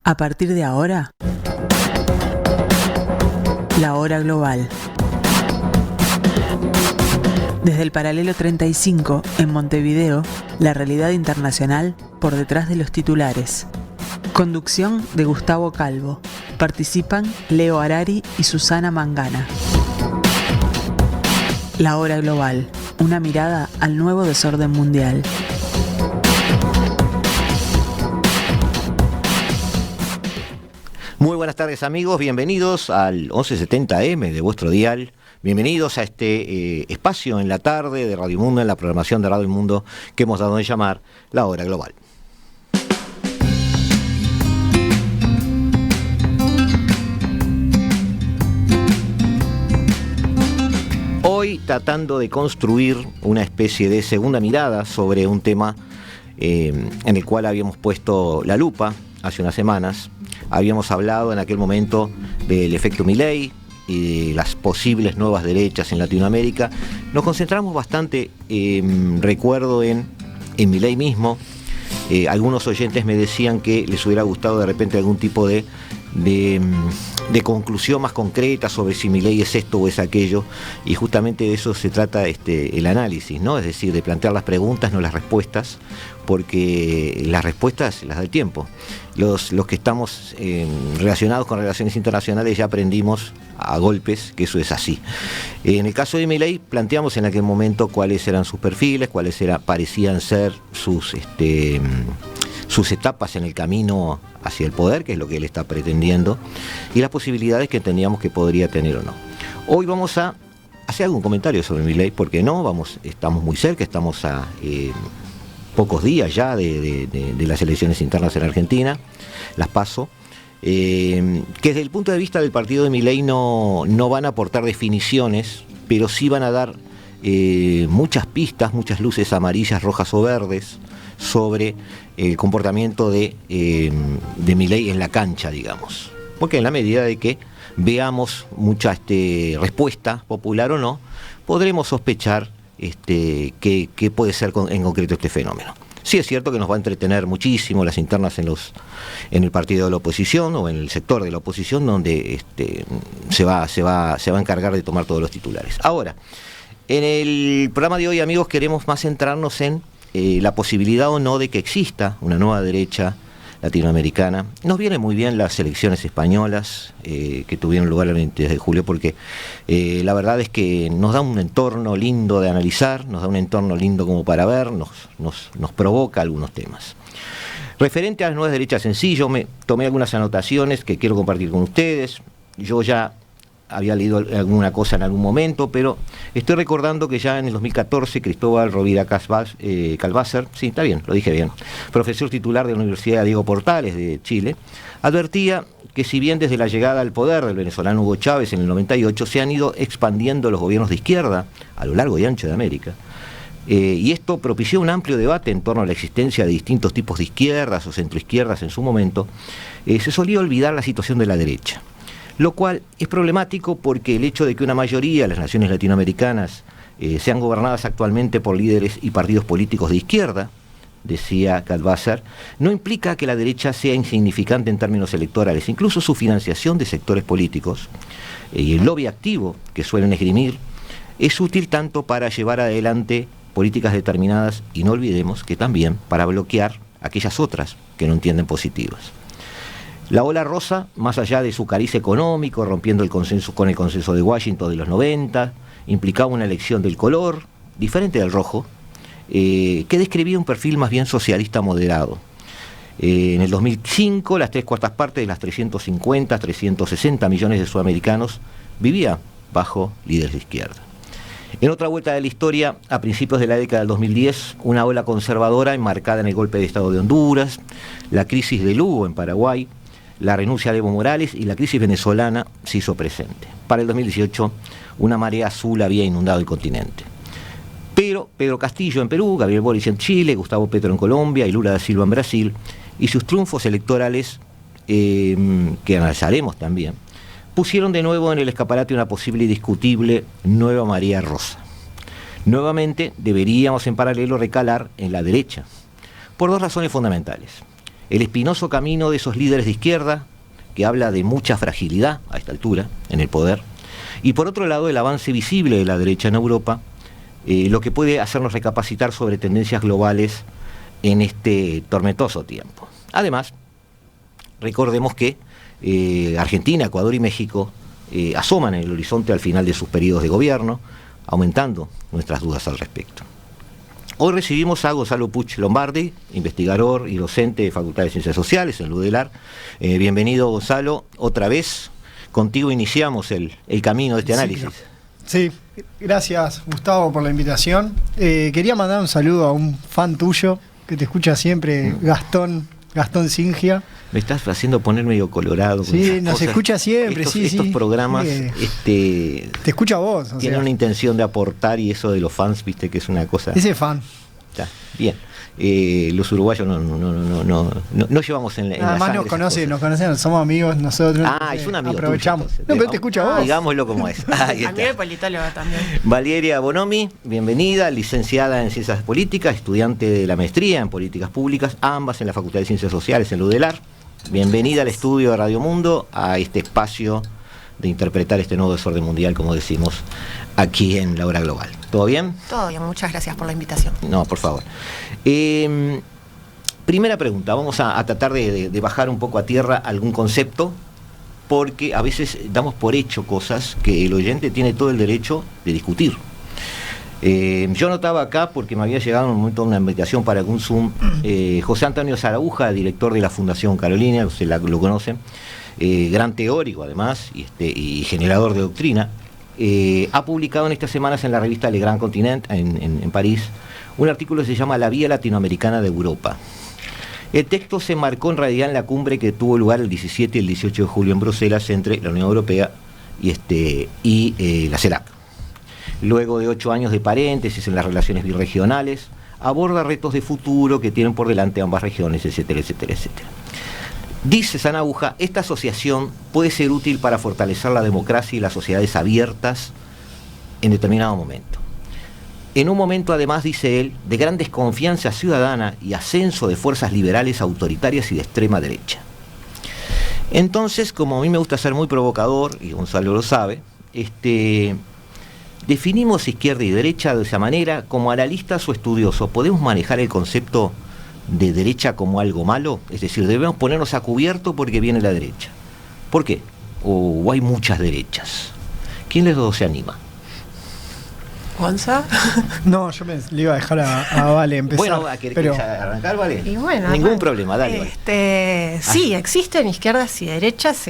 A partir de ahora, la hora global. Desde el paralelo 35, en Montevideo, la realidad internacional por detrás de los titulares. Conducción de Gustavo Calvo. Participan Leo Harari y Susana Mangana. La hora global. Una mirada al nuevo desorden mundial. Muy buenas tardes amigos, bienvenidos al 1170M de vuestro dial, bienvenidos a este espacio en la tarde de Radio Mundo, en la programación de Radio Mundo que hemos dado en llamar La Hora Global. Hoy tratando de construir una especie de segunda mirada sobre un tema en el cual habíamos puesto la lupa hace unas semanas. Habíamos hablado en aquel momento del efecto Milei y de las posibles nuevas derechas en Latinoamérica. Nos concentramos bastante, recuerdo, en Milei mismo. Algunos oyentes me decían que les hubiera gustado de repente algún tipo de conclusión más concreta sobre si Milei es esto o es aquello, y justamente de eso se trata el análisis, ¿no? Es decir, de plantear las preguntas, no las respuestas, porque las respuestas las da el tiempo. Los que estamos relacionados con relaciones internacionales ya aprendimos a golpes que eso es así. En el caso de Milei planteamos en aquel momento cuáles eran sus perfiles, parecían ser sus etapas en el camino hacia el poder, que es lo que él está pretendiendo, y las posibilidades que entendíamos que podría tener o no. Hoy vamos a hacer algún comentario sobre Milei, porque estamos muy cerca, estamos a pocos días ya de las elecciones internas en Argentina, las PASO, que desde el punto de vista del partido de Milei no van a aportar definiciones, pero sí van a dar muchas pistas, muchas luces amarillas, rojas o verdes sobre el comportamiento de Milei en la cancha, digamos. Porque en la medida de que veamos mucha respuesta popular o no, podremos sospechar qué puede ser en concreto este fenómeno. Sí es cierto que nos va a entretener muchísimo las internas en el partido de la oposición o en el sector de la oposición, donde se va a encargar de tomar todos los titulares. Ahora, en el programa de hoy, amigos, queremos más centrarnos en la posibilidad o no de que exista una nueva derecha latinoamericana. Nos vienen muy bien las elecciones españolas que tuvieron lugar el 23 de julio, porque la verdad es que nos da un entorno lindo de analizar, nos da un entorno lindo como para ver, nos provoca algunos temas. Referente a las nuevas derechas en sí, yo me tomé algunas anotaciones que quiero compartir con ustedes. Yo ya había leído alguna cosa en algún momento, pero estoy recordando que ya en el 2014 Cristóbal Rovira Calvácer, sí, está bien, lo dije bien, profesor titular de la Universidad Diego Portales de Chile, advertía que si bien desde la llegada al poder del venezolano Hugo Chávez en el 98 se han ido expandiendo los gobiernos de izquierda a lo largo y ancho de América, y esto propició un amplio debate en torno a la existencia de distintos tipos de izquierdas o centroizquierdas en su momento, se solía olvidar la situación de la derecha. Lo cual es problemático porque el hecho de que una mayoría de las naciones latinoamericanas sean gobernadas actualmente por líderes y partidos políticos de izquierda, decía Calvácer, no implica que la derecha sea insignificante en términos electorales. Incluso su financiación de sectores políticos y el lobby activo que suelen esgrimir es útil tanto para llevar adelante políticas determinadas y no olvidemos que también para bloquear aquellas otras que no entienden positivas. La ola rosa, más allá de su cariz económico, rompiendo el consenso con el consenso de Washington de los 90, implicaba una elección del color, diferente del rojo, que describía un perfil más bien socialista moderado. En el 2005, las 3/4 de las 360 millones de sudamericanos vivía bajo líderes de izquierda. En otra vuelta de la historia, a principios de la década del 2010, una ola conservadora enmarcada en el golpe de Estado de Honduras, la crisis de Lugo en Paraguay, la renuncia de Evo Morales y la crisis venezolana se hizo presente. Para el 2018, una marea azul había inundado el continente. Pero Pedro Castillo en Perú, Gabriel Boric en Chile, Gustavo Petro en Colombia y Lula da Silva en Brasil, y sus triunfos electorales, que analizaremos también, pusieron de nuevo en el escaparate una posible y discutible nueva marea rosa. Nuevamente deberíamos en paralelo recalar en la derecha, por dos razones fundamentales. el espinoso camino de esos líderes de izquierda, que habla de mucha fragilidad a esta altura en el poder, y por otro lado el avance visible de la derecha en Europa, lo que puede hacernos recapacitar sobre tendencias globales en este tormentoso tiempo. Además, recordemos que Argentina, Ecuador y México asoman en el horizonte al final de sus periodos de gobierno, aumentando nuestras dudas al respecto. Hoy recibimos a Gonzalo Puig Lombardi, investigador y docente de Facultad de Ciencias Sociales en Ludelar. Bienvenido, Gonzalo, otra vez. Contigo iniciamos el camino de este análisis. Sí, gracias Gustavo por la invitación. Quería mandar un saludo a un fan tuyo que te escucha siempre, Gastón Singia. Me estás haciendo poner medio colorado. Sí, nos escucha siempre. Estos programas te escucha a vos. Tienen una intención de aportar, y eso de los fans, viste que es una cosa... Ese fan. Está bien. Los uruguayos no llevamos en la además nos conocen, somos amigos nosotros. Es un amigo aprovechamos. Tuyo, pero te escucha vos. Digámoslo como es. Ahí a mí de politóloga también. Valeria Bonomi, bienvenida, licenciada en Ciencias Políticas, estudiante de la maestría en Políticas Públicas, ambas en la Facultad de Ciencias Sociales en Ludelar. Bienvenida al estudio de Radio Mundo, a este espacio de interpretar este nuevo desorden mundial, como decimos aquí en La Hora Global. ¿Todo bien? Todo bien, muchas gracias por la invitación. No, por favor. Primera pregunta, vamos a tratar de bajar un poco a tierra algún concepto, porque a veces damos por hecho cosas que el oyente tiene todo el derecho de discutir. Yo notaba acá, porque me había llegado en un momento una invitación para algún Zoom, José Antonio Zarabuja, director de la Fundación Carolina, usted lo conoce, gran teórico además, y generador de doctrina, ha publicado en estas semanas en la revista Le Grand Continent, en París, un artículo que se llama La Vía Latinoamericana de Europa. El texto se marcó en realidad en la cumbre que tuvo lugar el 17 y el 18 de julio en Bruselas entre la Unión Europea y la CELAC. Luego de 8 años de paréntesis en las relaciones birregionales, aborda retos de futuro que tienen por delante ambas regiones, etcétera, etcétera, etcétera. Dice Zarabuja, esta asociación puede ser útil para fortalecer la democracia y las sociedades abiertas en determinado momento. En un momento, además, dice él, de gran desconfianza ciudadana y ascenso de fuerzas liberales autoritarias y de extrema derecha. Entonces, como a mí me gusta ser muy provocador, y Gonzalo lo sabe, definimos izquierda y derecha de esa manera. Como analistas o estudiosos, ¿podemos manejar el concepto de derecha como algo malo? Es decir, debemos ponernos a cubierto porque viene la derecha. ¿Por qué? ¿O hay muchas derechas? ¿Quién de los dos se anima? ¿Gonza? No, yo le iba a dejar a Vale empezar. Bueno, ¿querés arrancar, Vale? Y bueno, ningún problema, dale. Vale. Sí, existen izquierdas y derechas,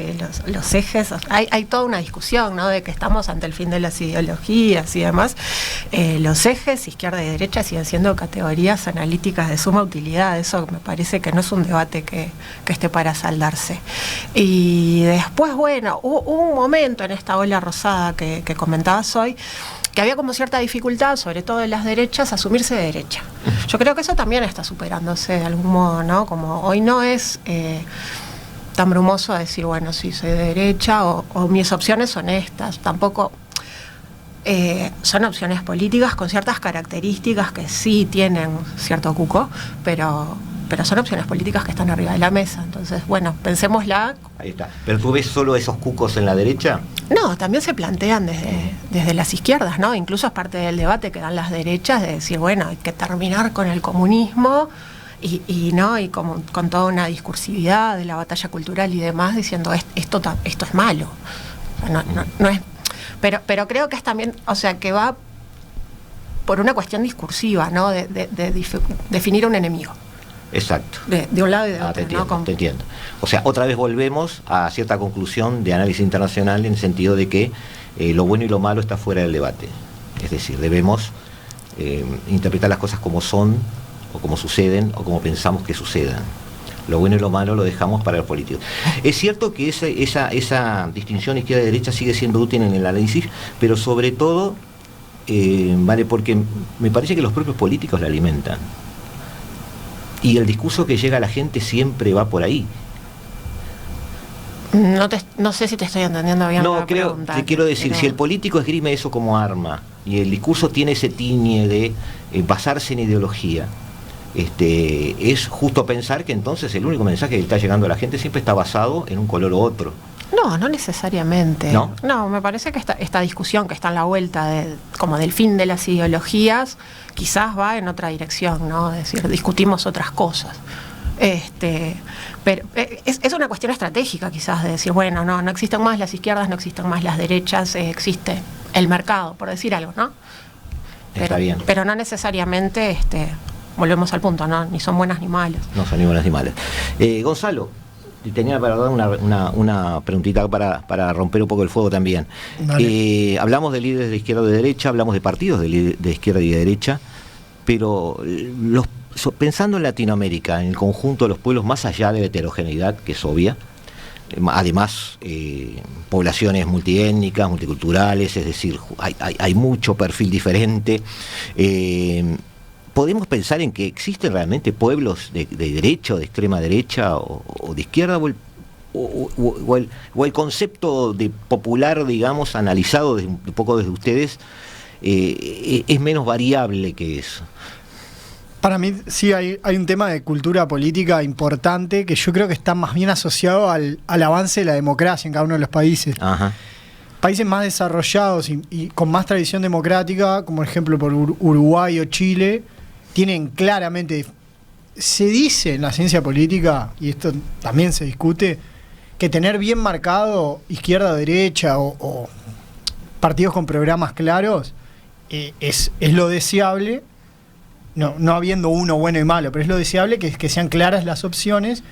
los ejes, hay toda una discusión, ¿no?, de que estamos ante el fin de las ideologías y demás. Los ejes, izquierda y derecha, siguen siendo categorías analíticas de suma utilidad. Eso me parece que no es un debate que esté para saldarse. Y después, bueno, hubo un momento en esta ola rosada que comentabas hoy, que había como cierta dificultad, sobre todo en las derechas, asumirse de derecha. Yo creo que eso también está superándose de algún modo, ¿no? Como hoy no es tan brumoso decir, bueno, sí, soy de derecha, o mis opciones son estas. Tampoco son opciones políticas con ciertas características que sí tienen cierto cuco, pero son opciones políticas que están arriba de la mesa. Entonces, bueno, pensémosla. Ahí está. ¿Pero tú ves solo esos cucos en la derecha? No, también se plantean desde las izquierdas, ¿no? Incluso es parte del debate que dan las derechas de decir, bueno, hay que terminar con el comunismo y con toda una discursividad de la batalla cultural y demás, diciendo esto es malo. No es, pero creo que es también, o sea, que va por una cuestión discursiva, ¿no? De definir un enemigo. Exacto. De un lado y de otro. Te entiendo. O sea, otra vez volvemos a cierta conclusión de análisis internacional en el sentido de que lo bueno y lo malo está fuera del debate. Es decir, debemos interpretar las cosas como son, o como suceden, o como pensamos que sucedan. Lo bueno y lo malo lo dejamos para los políticos. Es cierto que esa distinción izquierda-derecha sigue siendo útil en el análisis, pero sobre todo, vale, porque me parece que los propios políticos la alimentan. Y el discurso que llega a la gente siempre va por ahí. No sé si te estoy entendiendo bien. No, te quiero decir, si el político esgrime eso como arma, y el discurso tiene ese tiñe de basarse en ideología, es justo pensar que entonces el único mensaje que está llegando a la gente siempre está basado en un color u otro. No necesariamente. No, me parece que esta discusión que está en la vuelta como del fin de las ideologías, quizás va en otra dirección, ¿no? Es decir, discutimos otras cosas. Pero es una cuestión estratégica quizás de decir, bueno, no existen más las izquierdas, no existen más las derechas, existe el mercado, por decir algo, ¿no? Está bien. Pero no necesariamente, volvemos al punto, ¿no? Ni son buenas ni malas. No son ni buenas ni malas. Gonzalo, tenía para dar una preguntita para romper un poco el fuego también. Hablamos de líderes de izquierda y de derecha, hablamos de partidos de izquierda y de derecha, pero pensando en Latinoamérica, en el conjunto de los pueblos, más allá de la heterogeneidad, que es obvia, además poblaciones multiétnicas, multiculturales, es decir, hay mucho perfil diferente. ¿Podemos pensar en que existen realmente pueblos de derecha o de extrema derecha o de izquierda, o el concepto de popular, digamos, analizado un poco desde ustedes, es menos variable que eso? Para mí sí hay un tema de cultura política importante que yo creo que está más bien asociado al avance de la democracia en cada uno de los países. Ajá. Países más desarrollados y con más tradición democrática, como por ejemplo por Uruguay o Chile, tienen claramente, se dice en la ciencia política, y esto también se discute, que tener bien marcado izquierda o derecha o partidos con programas claros es lo deseable. No habiendo uno bueno y malo, pero es lo deseable que sean claras las opciones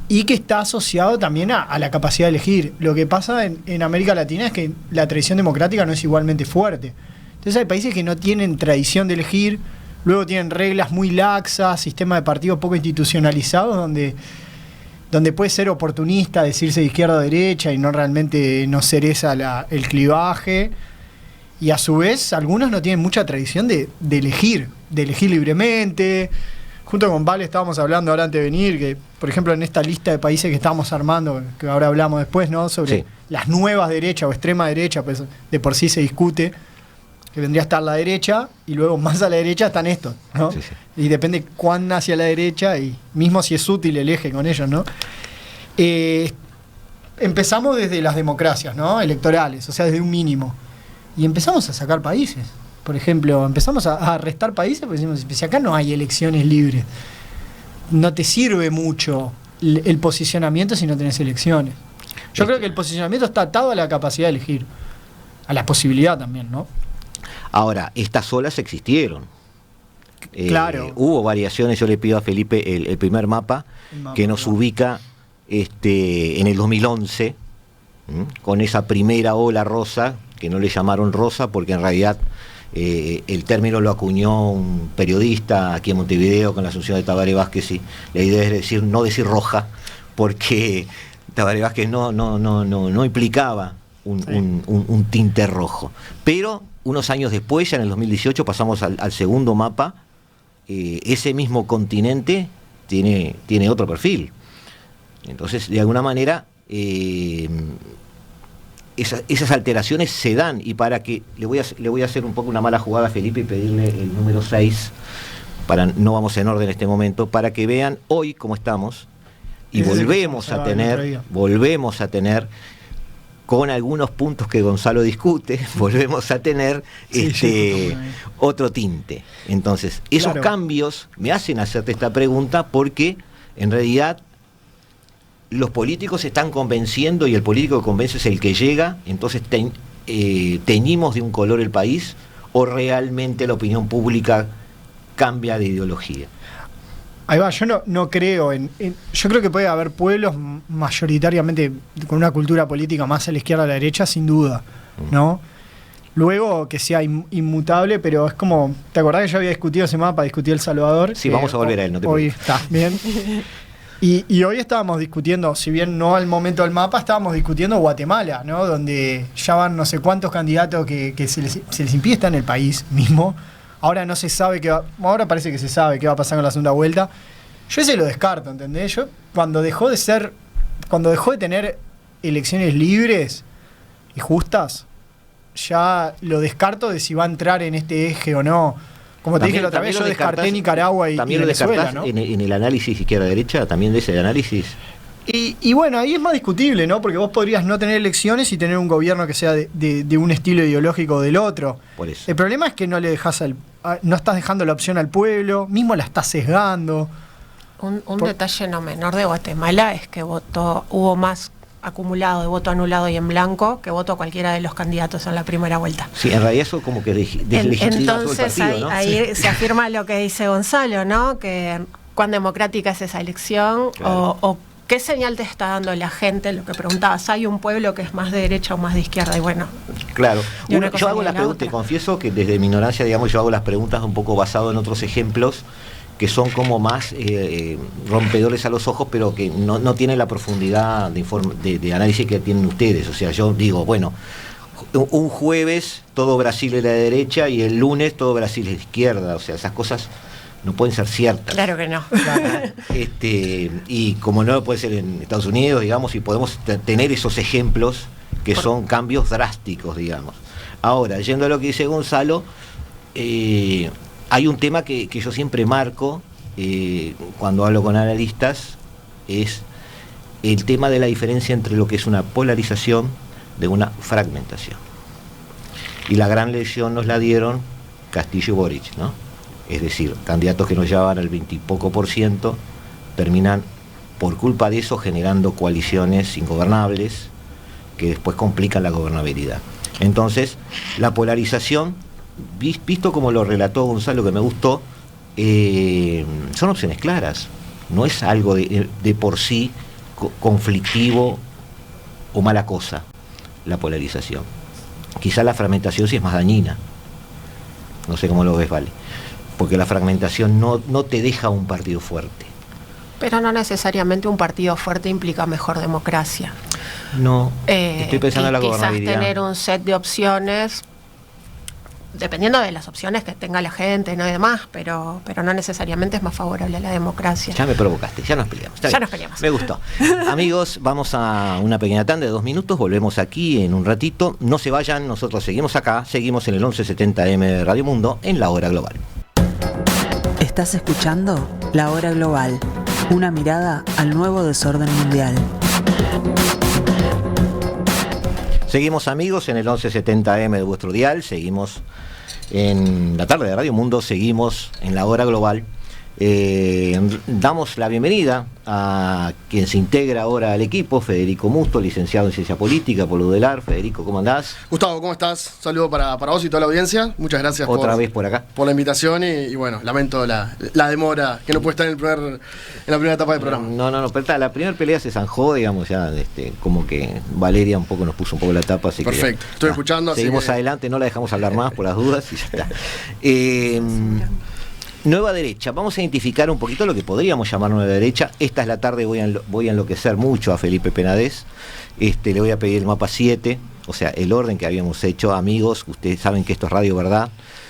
y que está asociado también a la capacidad de elegir. Lo que pasa en América Latina es que la tradición democrática no es igualmente fuerte. Entonces hay países que no tienen tradición de elegir, luego tienen reglas muy laxas, sistema de partidos poco institucionalizados, donde puede ser oportunista decirse de izquierda o derecha y no realmente no ser el clivaje. Y a su vez, algunos no tienen mucha tradición de elegir libremente. Junto con Vale estábamos hablando ahora antes de venir, que por ejemplo en esta lista de países que estábamos armando, que ahora hablamos después, ¿no? Sobre las nuevas derechas o extrema derecha, pues de por sí se discute, que vendría a estar la derecha, y luego más a la derecha están estos, ¿no? Sí. Y depende cuán hacia la derecha, y mismo si es útil el eje con ellos, ¿no? Empezamos desde las democracias, ¿no? Electorales, o sea, desde un mínimo. Y empezamos a sacar países. Por ejemplo, empezamos a restar países porque decimos, si acá no hay elecciones libres, no te sirve mucho el posicionamiento si no tenés elecciones. Yo creo que el posicionamiento está atado a la capacidad de elegir, a la posibilidad también, ¿no? Ahora, estas olas existieron. Claro. Hubo variaciones. Yo le pido a Felipe el primer mapa que nos ubica en el 2011, con esa primera ola rosa, que no le llamaron rosa porque en realidad el término lo acuñó un periodista aquí en Montevideo con la asunción de Tabaré Vázquez, y la idea es no decir roja, porque Tabaré Vázquez no implicaba un tinte rojo. Pero unos años después, ya en el 2018, pasamos al segundo mapa. Ese mismo continente tiene otro perfil. Entonces, de alguna manera, esas alteraciones se dan, y para que le voy a hacer un poco una mala jugada a Felipe y pedirle el número 6, no vamos en orden en este momento, para que vean hoy cómo estamos, y volvemos a tener con algunos puntos que Gonzalo discute, volvemos a tener otro tinte. Entonces, esos cambios me hacen hacerte esta pregunta, porque en realidad los políticos se están convenciendo, y el político que convence es el que llega. Entonces teñimos de un color el país, o realmente la opinión pública cambia de ideología. Ahí va, yo no creo yo creo que puede haber pueblos mayoritariamente con una cultura política más a la izquierda o a la derecha, sin duda, ¿no? Luego que sea inmutable, pero es como, ¿te acordás que yo había discutido ese mapa, discutí El Salvador? Sí, vamos a volver a él, no te preocupes. Hoy está, bien. Y hoy estábamos discutiendo, si bien no al momento del mapa, estábamos discutiendo Guatemala, ¿no? Donde ya van no sé cuántos candidatos que se les impide estar en el país mismo. Ahora no se sabe ahora parece que se sabe qué va a pasar con la segunda vuelta. Yo ese lo descarto, ¿entendés? Yo cuando dejó de tener elecciones libres y justas, ya lo descarto de si va a entrar en este eje o no. Como te dije la otra vez, yo descarté Nicaragua y Venezuela, ¿no? En el análisis izquierda-derecha, también de ese análisis. Y bueno, ahí es más discutible, ¿no? Porque vos podrías no tener elecciones y tener un gobierno que sea de un estilo ideológico o del otro. Por eso. El problema es que no estás dejando la opción al pueblo, mismo la estás sesgando. Un detalle no menor de Guatemala es que hubo más acumulado de voto anulado y en blanco que voto a cualquiera de los candidatos en la primera vuelta. Sí, en realidad eso como que deslegitima todo el partido, ¿no? Ahí se afirma lo que dice Gonzalo, ¿no? Que cuán democrática es esa elección, claro. o qué señal te está dando la gente, lo que preguntabas, ¿hay un pueblo que es más de derecha o más de izquierda? Y bueno, claro. Yo hago las preguntas, te confieso que desde mi ignorancia, digamos, yo hago las preguntas un poco basado en otros ejemplos que son como más rompedores a los ojos, pero que no tienen la profundidad de análisis que tienen ustedes. O sea, yo digo, bueno, un jueves todo Brasil es de derecha y el lunes todo Brasil es de izquierda. O sea, esas cosas no pueden ser ciertas. Claro que no. Y como no puede ser en Estados Unidos, digamos, y podemos tener esos ejemplos que son cambios drásticos, digamos. Ahora, yendo a lo que dice Gonzalo, hay un tema que yo siempre marco cuando hablo con analistas, es el tema de la diferencia entre lo que es una polarización de una fragmentación. Y la gran lección nos la dieron Castillo y Boric, ¿no? Es decir, candidatos que nos llevaban al 20 y poco % terminan por culpa de eso generando coaliciones ingobernables que después complican la gobernabilidad. Entonces, la polarización, visto como lo relató Gonzalo, que me gustó, son opciones claras, no es algo de por sí conflictivo o mala cosa la polarización. Quizá la fragmentación sí es más dañina, no sé cómo lo ves, Vale, porque la fragmentación no te deja un partido fuerte. Pero no necesariamente un partido fuerte implica mejor democracia. No, estoy pensando en la gobernabilidad. Quizás tener un set de opciones, dependiendo de las opciones que tenga la gente, no y demás, pero no necesariamente es más favorable a la democracia. Ya me provocaste, ya nos peleamos. Ya nos peleamos. Me gustó. Amigos, vamos a una pequeña tanda de 2 minutos, volvemos aquí en un ratito. No se vayan, nosotros seguimos acá, seguimos en el 1170M de Radio Mundo, en La Hora Global. Estás escuchando La Hora Global, una mirada al nuevo desorden mundial. Seguimos, amigos, en el 1170M de vuestro dial, seguimos en la tarde de Radio Mundo, seguimos en La Hora Global. Damos la bienvenida a quien se integra ahora al equipo, Federico Musto, licenciado en Ciencia Política por UDELAR. Federico, ¿cómo andás? Gustavo, ¿cómo estás? Saludo para vos y toda la audiencia. Muchas gracias otra vez por acá por la invitación y bueno, lamento la demora que no puede estar en la primera etapa del programa. No, pero la primera pelea se zanjó, digamos, ya como que Valeria un poco nos puso un poco la tapa, así perfecto, estoy escuchando. Seguimos adelante, no la dejamos hablar más por las dudas y ya está. Nueva derecha, vamos a identificar un poquito lo que podríamos llamar nueva derecha. Esta es la tarde, voy a enloquecer mucho a Felipe Penades. Le voy a pedir el mapa 7, o sea, el orden que habíamos hecho. Amigos, ustedes saben que esto es Radio Verdad,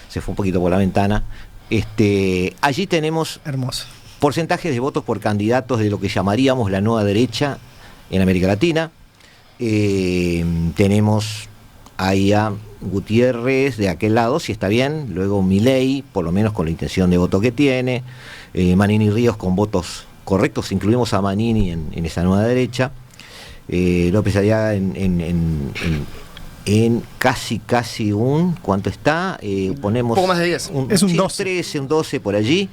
se fue un poquito por la ventana. Allí tenemos hermoso porcentajes de votos por candidatos de lo que llamaríamos la nueva derecha en América Latina. Tenemos ahí a Gutiérrez de aquel lado, si está bien, luego Milei, por lo menos con la intención de voto que tiene, Manini Ríos con votos correctos, incluimos a Manini en esa nueva derecha, López Aliaga en casi un, ¿cuánto está? Ponemos un poco más de 10, es un 12. 13, un 12 por allí.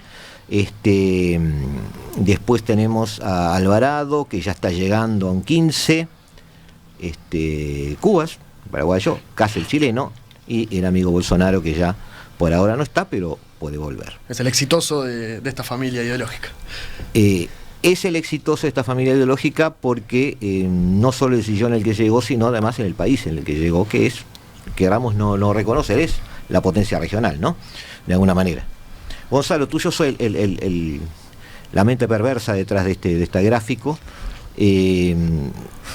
Después tenemos a Alvarado, que ya está llegando a un 15, Cubas, paraguayo, casi el chileno, y el amigo Bolsonaro, que ya por ahora no está, pero puede volver. Es el exitoso de esta familia ideológica. Es el exitoso de esta familia ideológica porque no solo el sillón en el que llegó, sino además en el país en el que llegó, que es, queramos no reconocer, es la potencia regional, ¿no? De alguna manera. Gonzalo, tú, yo soy la mente perversa detrás de este gráfico.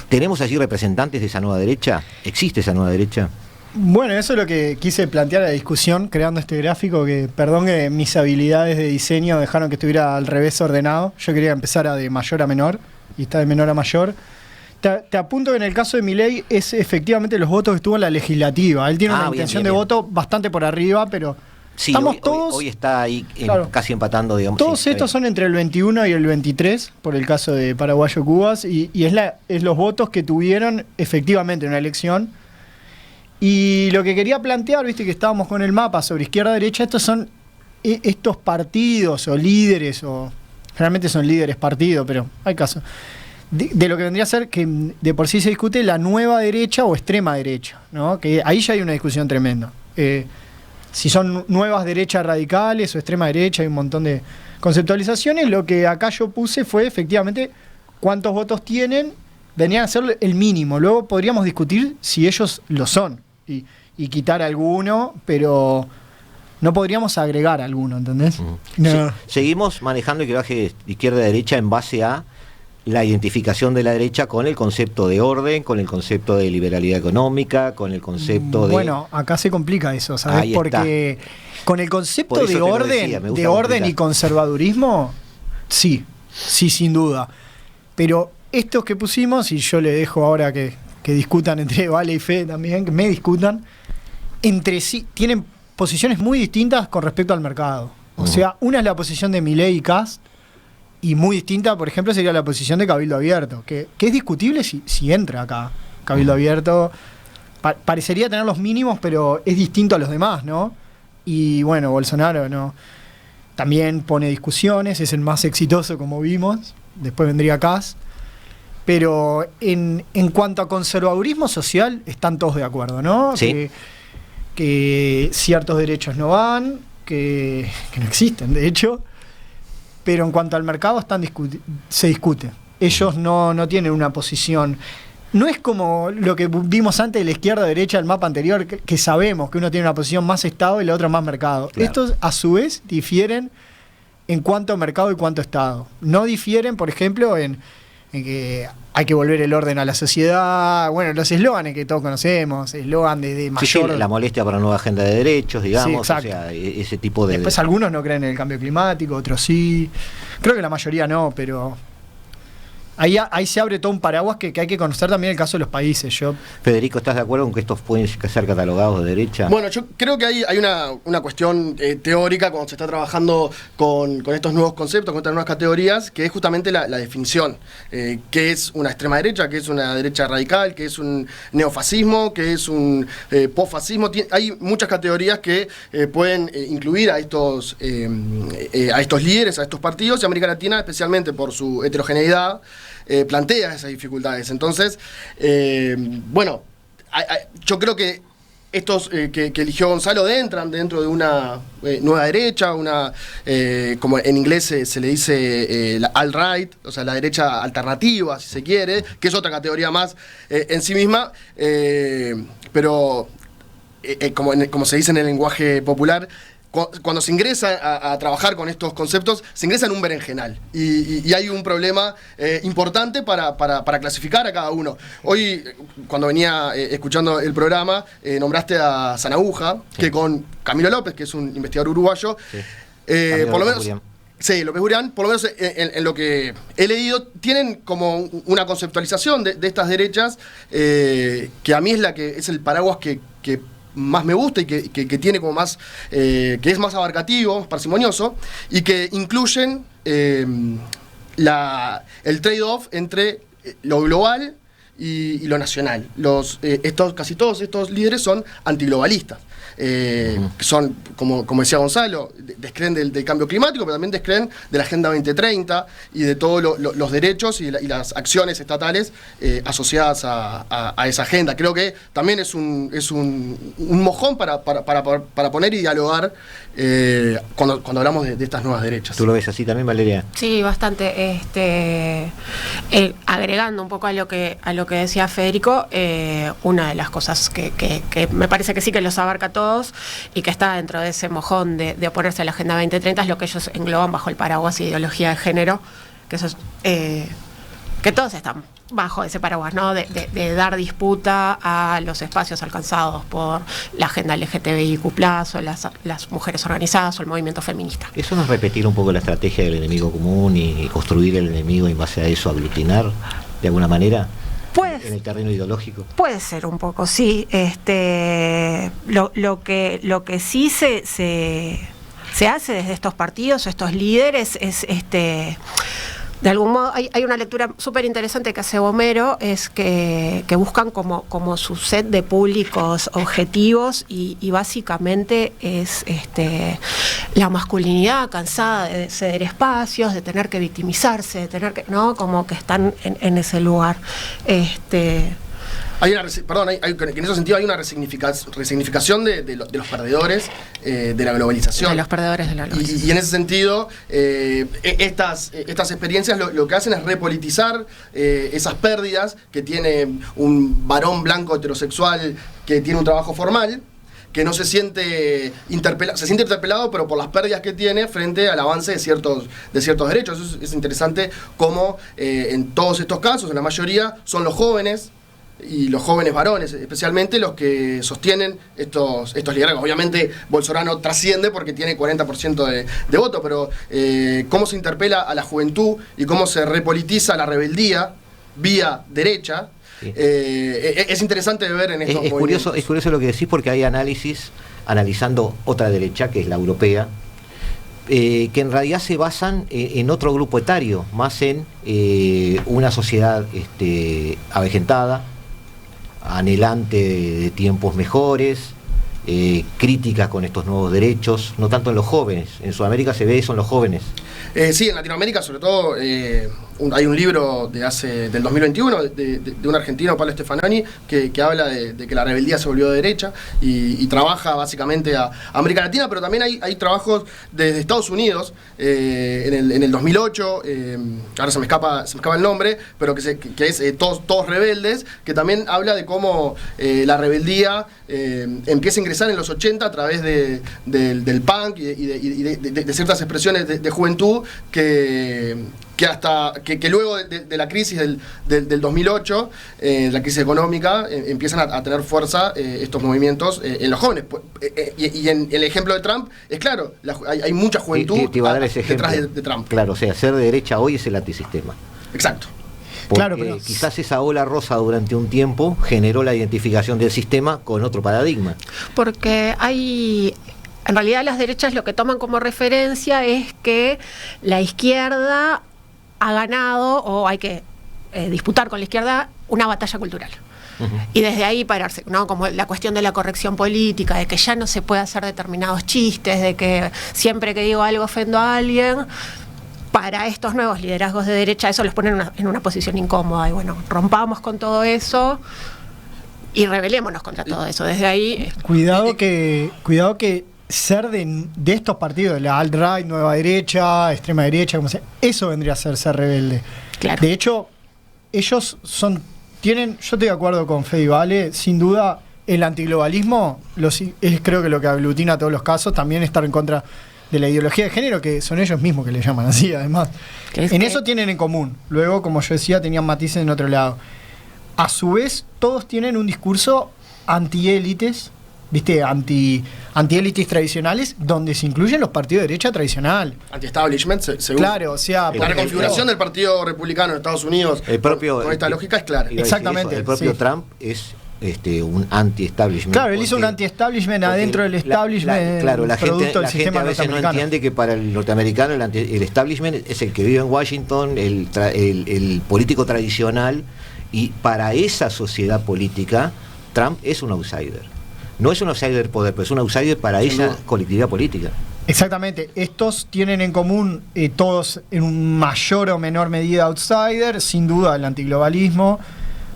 ¿Tenemos allí representantes de esa nueva derecha? ¿Existe esa nueva derecha? Bueno, eso es lo que quise plantear a la discusión creando este gráfico, que perdón que mis habilidades de diseño dejaron que estuviera al revés ordenado. Yo quería empezar de mayor a menor y está de menor a mayor. Te apunto que en el caso de Milei es efectivamente los votos que estuvo en la legislativa. Él tiene una intención de voto bastante por arriba, pero Sí, estamos hoy, todos... hoy está ahí Claro. casi empatando, digamos. Todos sí, estos son entre el 21 y el 23, por el caso de Paraguayo Cubas, y es los votos que tuvieron efectivamente en una elección. Y lo que quería plantear, viste que estábamos con el mapa sobre izquierda-derecha, estos son estos partidos o líderes, o realmente son líderes partidos, pero hay casos, de lo que vendría a ser que de por sí se discute la nueva derecha o extrema derecha, ¿no? Que ahí ya hay una discusión tremenda. Si son nuevas derechas radicales o extrema derecha, hay un montón de conceptualizaciones. Lo que acá yo puse fue efectivamente cuántos votos tienen, venían a ser el mínimo. Luego podríamos discutir si ellos lo son y quitar alguno, pero no podríamos agregar alguno, ¿entendés? No. Sí, seguimos manejando el clivaje izquierda-derecha en base a la identificación de la derecha con el concepto de orden, con el concepto de liberalidad económica, con el concepto de... Bueno, acá se complica eso, ¿sabes? Ahí porque con el concepto Por eso de te lo orden, decía, me gusta de orden y complicar. conservadurismo, sí, sin duda. Pero estos que pusimos, y yo le dejo ahora que discutan entre Vale y Fe también, que me discutan, entre sí, tienen posiciones muy distintas con respecto al mercado. O sea, una es la posición de Milei y Kast, y muy distinta, por ejemplo, sería la posición de Cabildo Abierto, que es discutible si entra acá. Cabildo Abierto parecería tener los mínimos, pero es distinto a los demás, ¿no? Y bueno, Bolsonaro no también pone discusiones, es el más exitoso, como vimos. Después vendría Kast. Pero en cuanto a conservadurismo social, están todos de acuerdo, ¿no? Sí. Que ciertos derechos no van, que no existen, de hecho. Pero en cuanto al mercado se discute. Ellos no tienen una posición. No es como lo que vimos antes de la izquierda-derecha, el mapa anterior, que sabemos que uno tiene una posición más Estado y la otra más mercado. Claro. Estos, a su vez, difieren en cuanto a mercado y cuanto a Estado. No difieren, por ejemplo, en que hay que volver el orden a la sociedad. Bueno, los eslóganes que todos conocemos, eslogan de mayor... Sí, la molestia para la nueva agenda de derechos, digamos, Sí, o sea, ese tipo de... Después algunos no creen en el cambio climático, otros sí. Creo que la mayoría no, pero ahí se abre todo un paraguas que hay que conocer también el caso de los países. Federico, ¿estás de acuerdo con que estos pueden ser catalogados de derecha? Bueno, yo creo que hay una cuestión teórica cuando se está trabajando con estos nuevos conceptos, con estas nuevas categorías, que es justamente la definición. ¿Qué es una extrema derecha? ¿Qué es una derecha radical? ¿Qué es un neofascismo? ¿Qué es un posfascismo? Hay muchas categorías que pueden incluir a estos líderes, a estos partidos, y América Latina, especialmente por su heterogeneidad, plantea esas dificultades. Entonces, bueno, yo creo que estos que eligió Gonzalo entran dentro de una nueva derecha, como en inglés se le dice la alt-right, o sea, la derecha alternativa, si se quiere, que es otra categoría más en sí misma, pero como se dice en el lenguaje popular, cuando se ingresa a trabajar con estos conceptos, se ingresa en un berenjenal. Y hay un problema importante para clasificar a cada uno. Hoy, cuando venía escuchando el programa, nombraste a Sanaúja, sí, que con Camilo López, que es un investigador uruguayo, sí, por lo menos... Sí, López Burián, por lo menos en lo que he leído, tienen como una conceptualización de estas derechas, que a mí es el paraguas que más me gusta y que tiene como más, que es más abarcativo, más parsimonioso, y que incluyen el trade-off entre lo global y lo nacional. Casi todos estos líderes son antiglobalistas. Que son, como decía Gonzalo, descreen del cambio climático, pero también descreen de la Agenda 2030 y de todos los derechos y las acciones estatales asociadas a esa agenda. Creo que también es un mojón para poner y dialogar cuando hablamos de estas nuevas derechas. ¿Tú lo ves así también, Valeria? Sí, bastante. Agregando un poco a lo que decía Federico, una de las cosas que me parece que sí que los abarca todos y que está dentro de ese mojón de oponerse a la Agenda 2030 es lo que ellos engloban bajo el paraguas ideología de género, que eso es, que todos están bajo ese paraguas, ¿no? De dar disputa a los espacios alcanzados por la agenda LGTBIQ+, o las mujeres organizadas o el movimiento feminista. ¿Eso no es repetir un poco la estrategia del enemigo común y construir el enemigo y en base a eso aglutinar de alguna manera? en el terreno ideológico. Puede ser un poco, sí. Lo que sí se hace desde estos partidos, estos líderes, es de algún modo, hay una lectura súper interesante que hace Homero, es que buscan como su set de públicos objetivos y básicamente es la masculinidad cansada de ceder espacios, de tener que victimizarse, de tener que, ¿no? Como que están en ese lugar. Hay una, en ese sentido hay una resignificación de los perdedores de la globalización. De los perdedores de la globalización. Y en ese sentido, estas experiencias lo que hacen es repolitizar esas pérdidas que tiene un varón blanco heterosexual que tiene un trabajo formal, que no se siente interpelado, pero por las pérdidas que tiene frente al avance de ciertos derechos. Eso es interesante cómo en todos estos casos, en la mayoría, son los jóvenes, y los jóvenes varones especialmente, los que sostienen estos liderazgos. Obviamente Bolsonaro trasciende porque tiene 40% de voto, pero cómo se interpela a la juventud y cómo se repolitiza la rebeldía vía derecha. Sí. Es interesante ver en estos movimientos. Es curioso lo que decís, porque hay análisis analizando otra derecha, que es la europea, que en realidad se basan en otro grupo etario, más en una sociedad avejentada, anhelante de tiempos mejores, críticas con estos nuevos derechos, no tanto en los jóvenes. En Sudamérica se ve eso en los jóvenes. Sí, en Latinoamérica sobre todo hay un libro del 2021 de un argentino, Pablo Stefanani, que habla de que la rebeldía se volvió de derecha y trabaja básicamente a América Latina, pero también hay trabajos desde Estados Unidos en el 2008, ahora se me escapa el nombre, pero que es todos rebeldes, que también habla de cómo la rebeldía empieza a ingresar en los 80 a través del punk y de ciertas expresiones de juventud que luego de la crisis del 2008, la crisis económica, empiezan a tener fuerza estos movimientos en los jóvenes. Y en el ejemplo de Trump, es claro, hay mucha juventud te iba a dar ese detrás ejemplo. de Trump. Claro, o sea, ser de derecha hoy es el antisistema. Exacto. Porque claro, pero quizás esa ola rosa durante un tiempo generó la identificación del sistema con otro paradigma. Porque en realidad las derechas lo que toman como referencia es que la izquierda ha ganado, o hay que disputar con la izquierda una batalla cultural. Uh-huh. Y desde ahí pararse, ¿no? Como la cuestión de la corrección política, de que ya no se puede hacer determinados chistes, de que siempre que digo algo ofendo a alguien. Para estos nuevos liderazgos de derecha eso los pone en una posición incómoda, y bueno, rompamos con todo eso y rebelémonos contra todo eso. Desde ahí cuidado que ser de estos partidos, de la alt-right, nueva derecha, extrema derecha, como sea, eso vendría a ser rebelde. Claro. De hecho, ellos yo estoy de acuerdo con Fede y Vale, sin duda el antiglobalismo es creo que lo que aglutina todos los casos, también estar en contra de la ideología de género, que son ellos mismos que le llaman así, además. Eso tienen en común. Luego, como yo decía, tenían matices en otro lado. A su vez, todos tienen un discurso anti-élites, ¿viste? Anti-élites tradicionales, donde se incluyen los partidos de derecha tradicional. Anti-establishment, seguro. Claro, o sea... La reconfiguración del Partido Republicano en Estados Unidos con esta lógica es clara. Exactamente. El propio Trump es un anti-establishment. Claro, él hizo un anti-establishment adentro del establishment. Claro, la gente del sistema a veces no entiende que para el norteamericano el establishment es el que vive en Washington, el político tradicional, y para esa sociedad política Trump es un outsider. No es un outsider del poder, pero es un outsider para esa colectividad política. Exactamente, estos tienen en común todos en un mayor o menor medida outsider, sin duda el antiglobalismo,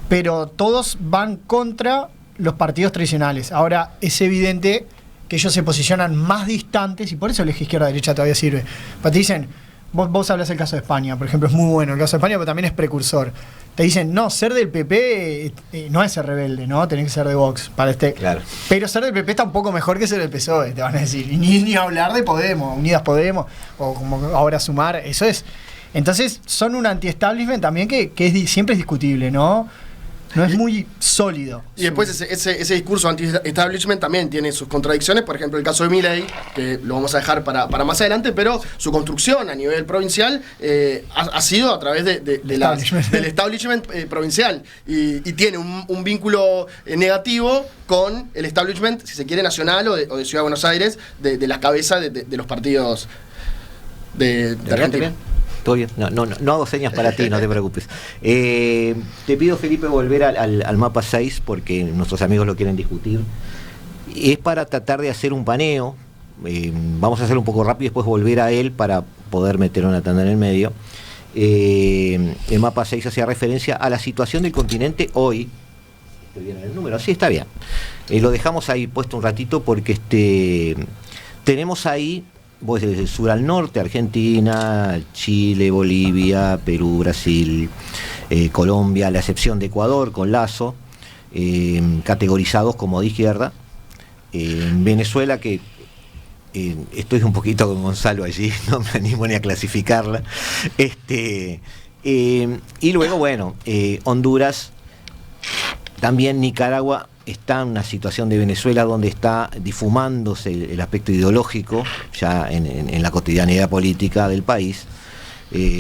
pero todos van contra los partidos tradicionales. Ahora, es evidente que ellos se posicionan más distantes, y por eso el eje izquierda-derecha todavía sirve. Pero te dicen, vos hablas del caso de España, por ejemplo, es muy bueno el caso de España, pero también es precursor. Te dicen, no, ser del PP no es ser rebelde, ¿no? Tenés que ser de Vox. Claro. Pero ser del PP está un poco mejor que ser del PSOE, te van a decir. Y ni hablar de Podemos, Unidas Podemos, o como ahora Sumar, eso es. Entonces, son un anti-establishment también que siempre es discutible, ¿no? No es muy sólido. Y después ese discurso anti-establishment también tiene sus contradicciones. Por ejemplo, el caso de Milei, que lo vamos a dejar para más adelante, pero su construcción a nivel provincial ha sido a través del establishment provincial. Y tiene un vínculo negativo con el establishment, si se quiere, nacional o de Ciudad de Buenos Aires, de las cabezas de los partidos de Argentina. Todo bien. No hago señas para ti, no te preocupes. Te pido, Felipe, volver al mapa 6 porque nuestros amigos lo quieren discutir. Es para tratar de hacer un paneo. Vamos a hacer un poco rápido y después volver a él para poder meter una tanda en el medio. El mapa 6 hacía referencia a la situación del continente hoy. ¿Estoy bien en el número? Sí, está bien. Lo dejamos ahí puesto un ratito porque tenemos ahí, desde el sur al norte, Argentina, Chile, Bolivia, Perú, Brasil, Colombia, a la excepción de Ecuador con Lazo, categorizados como de izquierda. Venezuela, que estoy un poquito con Gonzalo allí, no me animo ni a clasificarla. Y luego, bueno, Honduras, también Nicaragua. Está en una situación de Venezuela donde está difumándose el aspecto ideológico ya en la cotidianidad política del país.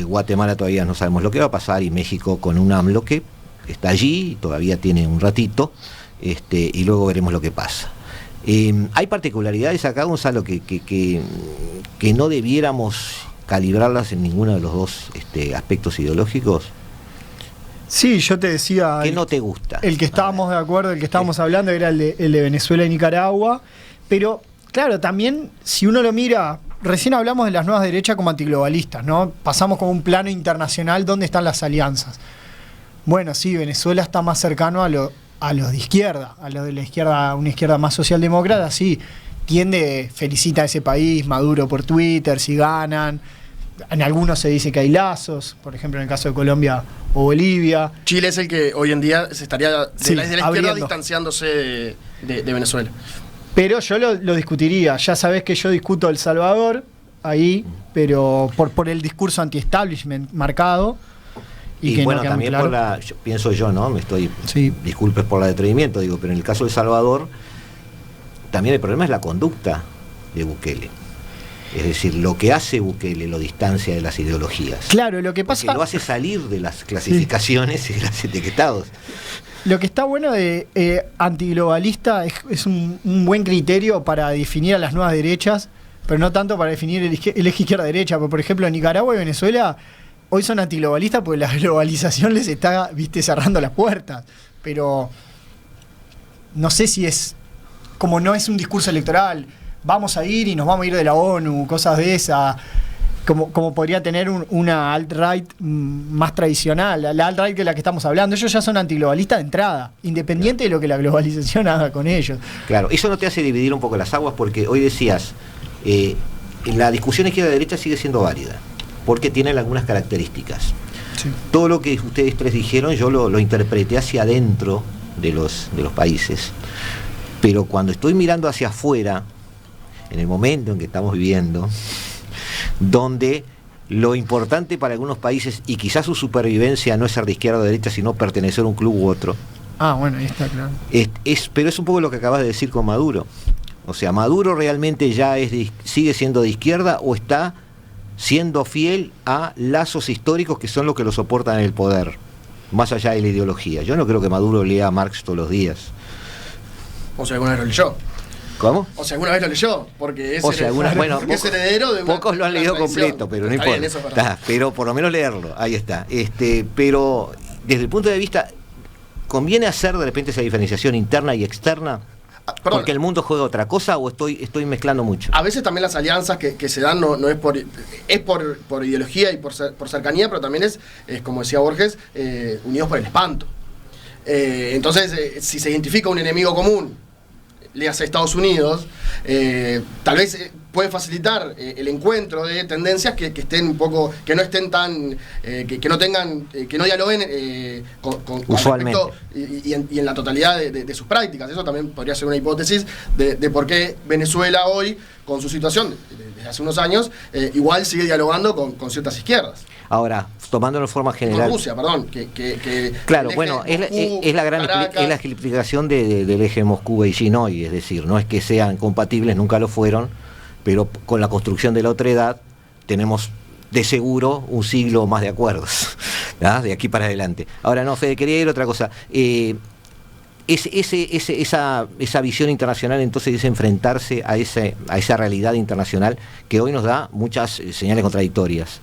Guatemala todavía no sabemos lo que va a pasar, y México con un AMLO que está allí, todavía tiene un ratito, y luego veremos lo que pasa. Hay particularidades acá, Gonzalo, que no debiéramos calibrarlas en ninguno de los dos aspectos ideológicos. Sí, yo te decía... ¿Qué no te gusta? El que estábamos de acuerdo, el que estábamos hablando era el de Venezuela y Nicaragua. Pero, claro, también, si uno lo mira, recién hablamos de las nuevas derechas como antiglobalistas, ¿no? Pasamos como un plano internacional, ¿dónde están las alianzas? Bueno, sí, Venezuela está más cercano a los de izquierda, a los de la izquierda, una izquierda más socialdemócrata, sí. Felicita a ese país, Maduro por Twitter, si ganan. En algunos se dice que hay lazos, por ejemplo en el caso de Colombia o Bolivia. Chile es el que hoy en día se estaría de la izquierda abriendo, distanciándose de Venezuela. Pero yo lo discutiría. Ya sabés que yo discuto El Salvador ahí, pero por el discurso anti-establishment marcado. Y que bueno, no también claro. Pienso yo, ¿no? Disculpes por el atrevimiento, digo, pero en el caso de El Salvador también el problema es la conducta de Bukele. Es decir, lo que hace Bukele lo distancia de las ideologías. Claro, lo que pasa... Porque lo hace salir de las clasificaciones y de los etiquetados. Lo que está bueno de antiglobalista es un buen criterio para definir a las nuevas derechas, pero no tanto para definir el eje izquierda-derecha. Por ejemplo, Nicaragua y Venezuela hoy son antiglobalistas porque la globalización les está, cerrando las puertas. Pero no sé si es... Como no es un discurso electoral... Vamos a ir y nos vamos a ir de la ONU, cosas de esa, como podría tener una alt-right más tradicional, la alt-right de la que estamos hablando. Ellos ya son antiglobalistas de entrada, independiente de lo que la globalización haga con ellos. Claro, eso no te hace dividir un poco las aguas, porque hoy decías, la discusión izquierda-derecha sigue siendo válida, porque tienen algunas características. Sí. Todo lo que ustedes tres dijeron, yo lo interpreté hacia adentro de los países, pero cuando estoy mirando hacia afuera, en el momento en que estamos viviendo, donde lo importante para algunos países, y quizás su supervivencia no es ser de izquierda o de derecha, sino pertenecer a un club u otro. Bueno, ahí está claro. Pero es un poco lo que acabas de decir con Maduro. O sea, ¿Maduro realmente ya sigue siendo de izquierda o está siendo fiel a lazos históricos que son los que lo soportan en el poder, más allá de la ideología? Yo no creo que Maduro lea a Marx todos los días. O sea, alguna vez lo leyó. ¿Cómo? O sea, alguna vez lo leyó, porque es, es heredero de una... Pocos lo han leído completo, pero no importa. Pero por lo menos leerlo, ahí está. Pero desde el punto de vista, ¿conviene hacer de repente esa diferenciación interna y externa? ¿Porque el mundo juega otra cosa o estoy mezclando mucho? A veces también las alianzas que se dan no es por ideología y por cercanía, pero también es como decía Borges, unidos por el espanto. Entonces, si se identifica un enemigo común, le hace Estados Unidos, tal vez puede facilitar el encuentro de tendencias que estén un poco, que no estén tan, que no tengan, que no dialoguen con usualmente y en la totalidad de sus prácticas. Eso también podría ser una hipótesis de por qué Venezuela hoy, con su situación de desde hace unos años, igual sigue dialogando con ciertas izquierdas. Ahora, tomándolo de forma general. Con Rusia, perdón. Claro, bueno, es la gran explicación del eje Moscú-Beijing, es decir, no es que sean compatibles, nunca lo fueron, pero con la construcción de la otredad tenemos de seguro un siglo más de acuerdos, ¿verdad? De aquí para adelante. Ahora no, Fede, quería ir a otra cosa. Esa visión internacional entonces es enfrentarse a esa realidad internacional que hoy nos da muchas señales contradictorias.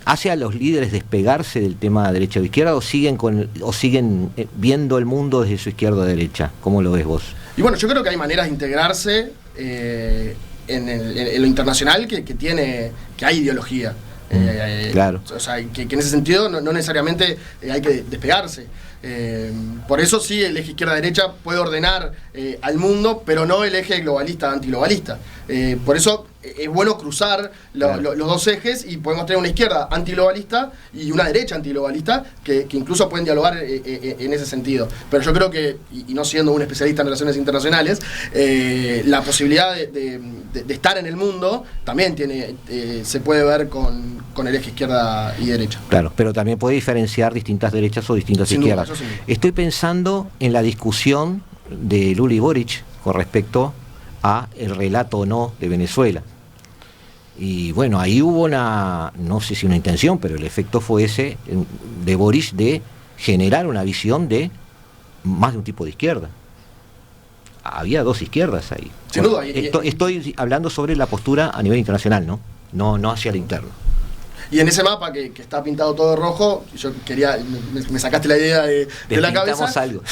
¿Hace a los líderes despegarse del tema derecha o izquierda o siguen viendo el mundo desde su izquierda a derecha? ¿Cómo lo ves vos? Y bueno, yo creo que hay maneras de integrarse en lo internacional que hay ideología. Claro. O sea, que en ese sentido no necesariamente hay que despegarse. Por eso sí, el eje izquierda-derecha puede ordenar al mundo, pero no el eje globalista-antiglobalista. Por eso es bueno cruzar los dos ejes y podemos tener una izquierda antiglobalista y una derecha antiglobalista que incluso pueden dialogar en ese sentido. Pero yo creo que, y no siendo un especialista en relaciones internacionales, la posibilidad de estar en el mundo también se puede ver con el eje izquierda y derecha. Claro, pero también puede diferenciar distintas derechas o distintas izquierdas. Duda, estoy pensando en la discusión de Lula y Boric con respecto a el relato o no de Venezuela. Y bueno, ahí hubo no sé si una intención, pero el efecto fue ese de Boric de generar una visión de más de un tipo de izquierda. Había dos izquierdas ahí. Sin duda. Estoy hablando sobre la postura a nivel internacional, no hacia el interno. Y en ese mapa que está pintado todo de rojo, yo quería, me sacaste la idea de la cabeza. Algo.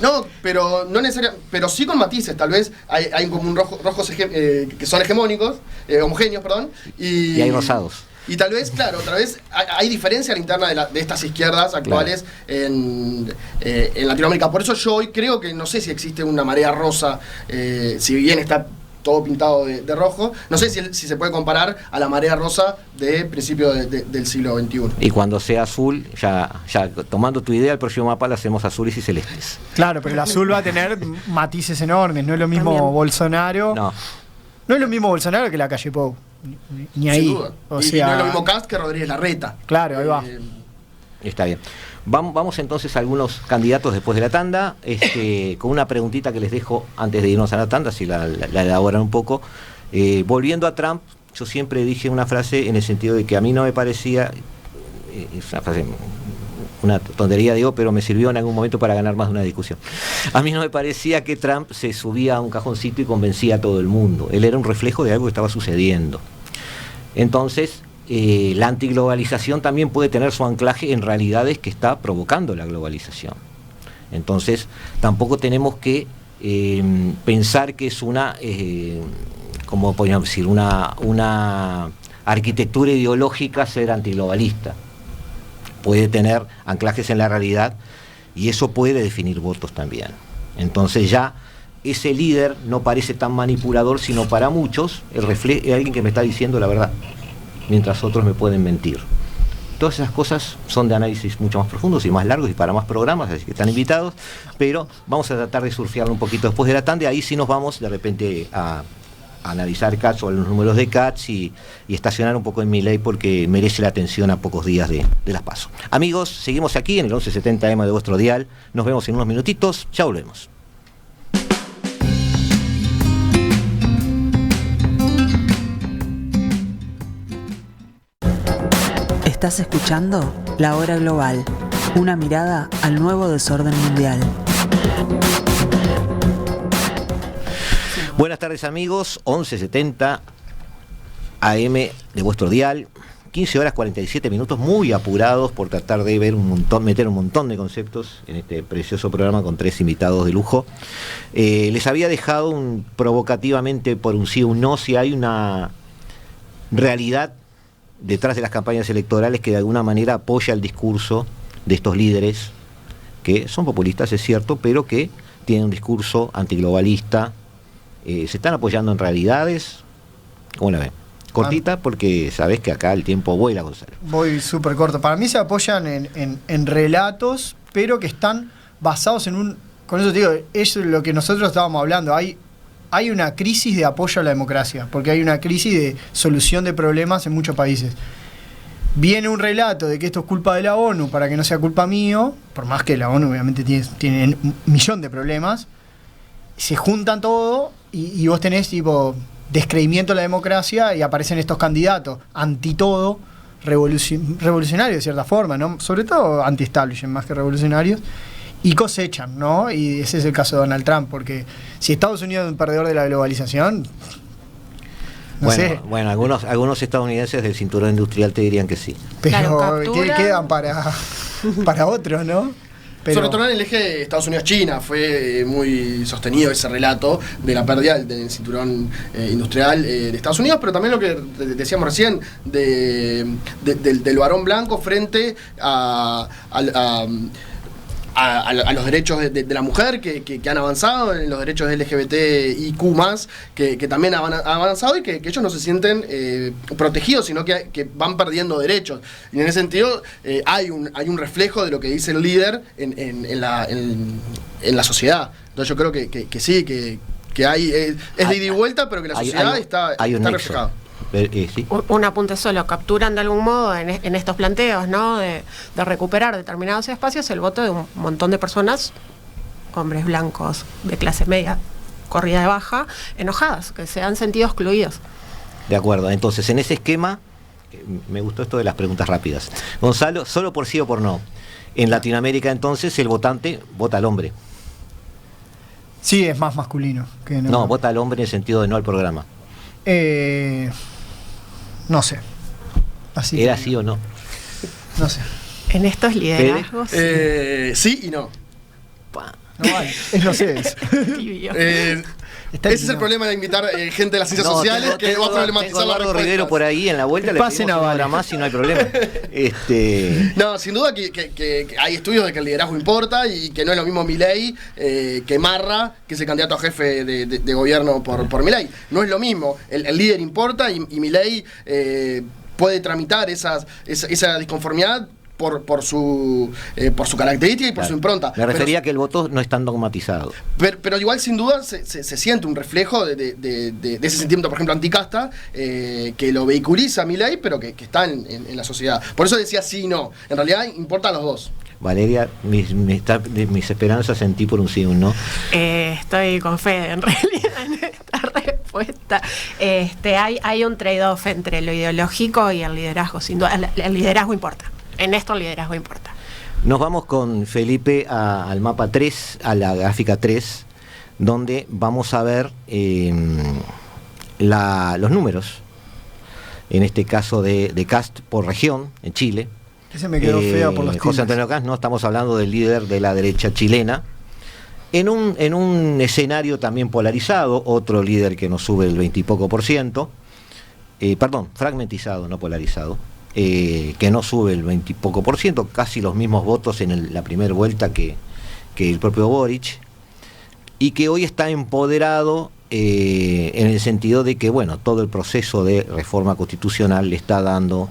No, pero no necesariamente, pero sí con matices. Tal vez hay como un rojos que son hegemónicos, homogéneos, perdón. Y hay rosados. Y tal vez, claro, otra vez hay diferencia a la interna de estas izquierdas actuales, claro, en Latinoamérica. Por eso yo hoy creo que no sé si existe una marea rosa, si bien está todo pintado de rojo. No sé si se puede comparar a la marea rosa de principio del siglo XXI. Y cuando sea azul, ya tomando tu idea, el próximo mapa lo hacemos azules y celestes. Claro, pero el azul va a tener matices enormes. No es lo mismo también Bolsonaro. No es lo mismo Bolsonaro que la calle Pou. Ni ahí. Sin duda. No es lo mismo Cast que Rodríguez Larreta. Claro, ahí va. Está bien. Vamos entonces a algunos candidatos después de la tanda, con una preguntita que les dejo antes de irnos a la tanda, si la elaboran un poco. Volviendo a Trump, yo siempre dije una frase en el sentido de que a mí no me parecía, es una frase, una tontería digo, pero me sirvió en algún momento para ganar más de una discusión. A mí no me parecía que Trump se subía a un cajoncito y convencía a todo el mundo. Él era un reflejo de algo que estaba sucediendo. Entonces, la antiglobalización también puede tener su anclaje en realidades que está provocando la globalización. Entonces, tampoco tenemos que pensar que es como podríamos decir, una arquitectura ideológica ser antiglobalista. Puede tener anclajes en la realidad y eso puede definir votos también. Entonces ya ese líder no parece tan manipulador, sino para muchos es alguien que me está diciendo la verdad, mientras otros me pueden mentir. Todas esas cosas son de análisis mucho más profundos y más largos y para más programas, así que están invitados, pero vamos a tratar de surfearlo un poquito después de la tanda, ahí sí nos vamos de repente a analizar CATS o los números de CATS y estacionar un poco en Milei porque merece la atención a pocos días de las PASO. Amigos, seguimos aquí en el 1170M de vuestro dial, nos vemos en unos minutitos, ya volvemos. Estás escuchando La Hora Global, una mirada al nuevo desorden mundial. Buenas tardes amigos, 11:70 AM de vuestro dial, 15 horas 47 minutos, muy apurados por tratar de meter un montón de conceptos en este precioso programa con 3 invitados de lujo. Les había dejado provocativamente por un sí o un no, si hay una realidad detrás de las campañas electorales que de alguna manera apoya el discurso de estos líderes, que son populistas, es cierto, pero que tienen un discurso antiglobalista. Se están apoyando en realidades. ¿Cómo la ven? Cortita, porque sabés que acá el tiempo vuela, Gonzalo. Voy súper corto. Para mí se apoyan en relatos, pero que están basados en con eso te digo, es lo que nosotros estábamos hablando. Hay hay una crisis de apoyo a la democracia, porque hay una crisis de solución de problemas en muchos países. Viene un relato de que esto es culpa de la ONU para que no sea culpa mío, por más que la ONU obviamente tiene un millón de problemas, se juntan todo y vos tenés tipo descreimiento de la democracia y aparecen estos candidatos anti todo, revolucionarios de cierta forma, ¿no? Sobre todo anti-establishment más que revolucionarios, y cosechan, ¿no? Y ese es el caso de Donald Trump, porque si Estados Unidos es un perdedor de la globalización, no sé. Bueno, algunos estadounidenses del cinturón industrial te dirían que sí. Pero claro, quedan para otros, ¿no? Pero, sobre todo en el eje Estados Unidos-China fue muy sostenido ese relato de la pérdida del cinturón industrial de Estados Unidos, pero también lo que decíamos recién del varón blanco frente a los derechos de la mujer que han avanzado, en los derechos LGBTIQ+, que también han avanzado y que ellos no se sienten protegidos, sino que van perdiendo derechos. Y en ese sentido hay un reflejo de lo que dice el líder en la sociedad. Entonces yo creo que sí, que hay es de ida y vuelta, pero que la sociedad está reflejada. Sí. Un apunte solo, capturan de algún modo en estos planteos, ¿no? de recuperar determinados espacios el voto de un montón de personas, hombres blancos de clase media, corrida de baja, enojadas, que se han sentido excluidos. De acuerdo, entonces en ese esquema, me gustó esto de las preguntas rápidas. Gonzalo, solo por sí o por no. En Latinoamérica entonces el votante vota al hombre. sí, es más masculino que no. No, vota al hombre en el sentido de no al programa. No sé. Así ¿Era sí o no? No sé. En estos liderazgos Sí y no. No vale. No sé eso. tibio. Está Ese es el problema de invitar gente de las ciencias sociales, que va a problematizar la Eduardo Rivero por ahí en la vuelta, le Pasen pedimos a una Vale. hora más y no hay problema. No, sin duda que hay estudios de que el liderazgo importa y que no es lo mismo Milei que Marra, que es el candidato a jefe de gobierno por Milei. No es lo mismo. El líder importa y Milei puede tramitar esa disconformidad por su característica y por su impronta. Me refería a que el voto no es tan dogmatizado. Pero igual sin duda se siente un reflejo de ese sentimiento, por ejemplo, anticasta, que lo vehiculiza Milei, pero que está en la sociedad. Por eso decía sí y no. En realidad importan los dos. Valeria, mis esperanzas en ti por un sí y un no. Estoy con Fede en realidad en esta respuesta. Hay un trade-off entre lo ideológico y el liderazgo, sin duda. El liderazgo importa. En esto el liderazgo importa. Nos vamos con Felipe al mapa 3, a la gráfica 3, donde vamos a ver los números, en este caso de Cast por región, en Chile. Ese me quedó fea por los José tildes. Antonio Cast, no estamos hablando del líder de la derecha chilena, en un escenario también polarizado, otro líder que nos sube el 20 y poco %, fragmentizado, no polarizado, que no sube el 20 y poco %, casi los mismos votos en la primera vuelta que el propio Boric, y que hoy está empoderado en el sentido de que, bueno, todo el proceso de reforma constitucional le está dando